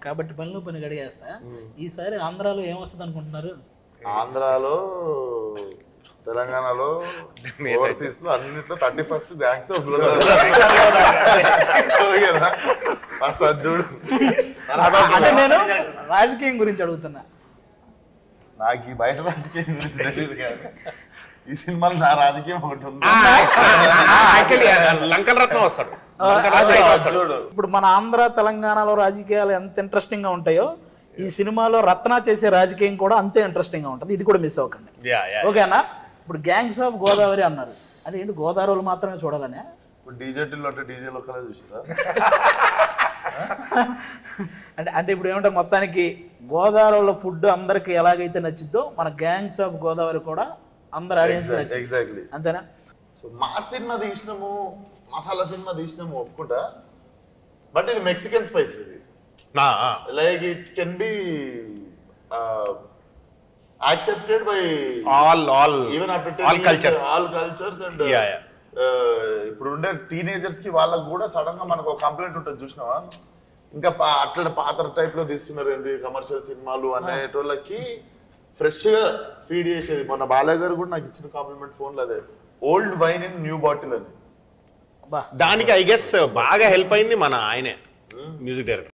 కాబట్టి పనిలో పని గడిగేస్తా. ఈసారి ఆంధ్రాలో ఏమొస్తుంది అనుకుంటున్నారు? ఆంధ్రాలో, తెలంగాణలో, ఓవర్సీస్ లో అన్నింటిలో 31st గ్యాంగ్స్ ఆఫ్ ఫస్ట్ అది చూడు. అంటే నేను రాజకీయం గురించి అడుగుతున్నా. నాకు ఈ బయట రాజకీయం గురించి తెలియదు కాదు, ఈ సినిమాలో నా రాజకీయం ఒకటి ఉంది. లంకల రత్నం వస్తాడు. ఇప్పుడు మన ఆంధ్ర తెలంగాణలో రాజకీయాలు ఎంత ఇంట్రెస్టింగ్ గా ఉంటాయో ఈ సినిమాలో రత్న చేసే రాజకీయం కూడా అంతే ఇంట్రెస్టింగ్ గా ఉంటుంది. ఇది కూడా మిస్ అవ్వకండి, ఓకేనా? ఇప్పుడు గ్యాంగ్స్ ఆఫ్ గోదావరి అన్నారు, అంటే ఏంటి గోదావరిలో మాత్రమే చూడాలనే? ఇప్పుడు డీజేటీలో అంటే డీజేలో ఒక్కలే చూసారా? అంటే ఇప్పుడు ఏమంటే మొత్తానికి గోదావరిలో ఫుడ్ అందరికి ఎలాగైతే నచ్చిద్దో మన గ్యాంగ్స్ ఆఫ్ గోదావరి కూడా అందరు ఆడియన్స్ ఎగ్జాక్ట్లీ అంతేనా? సో మా సినిమా తీసినాము, మసాలా సినిమా తీసినాము ఒప్పుకుంటా, బట్ ఇది మెక్సికన్ స్పైస్. ఇది like it can be accepted by even after all cultures and ఇప్పుడు ఉండే టీనేజర్స్ కి వాళ్ళకి కూడా సడన్ గా మనకు ఒక కంప్లైంట్ ఉంటుంది చూసినావా, ఇంకా అట్లా పాత టైప్ లో తీస్తున్నారు ఏంది కమర్షియల్ సినిమాలు అనేటోళ్ళకి ఫ్రెష్ గా ఫీడ్ చేసేది. మొన్న బాలయ్య గారు కూడా నాకు ఇచ్చిన కాంప్లిమెంట్ ఫోన్లో అదే, old wine in new bottle అని. దానికి ఐ గెస్ బాగా హెల్ప్ అయింది మన ఆయనే మ్యూజిక్ డైరెక్టర్.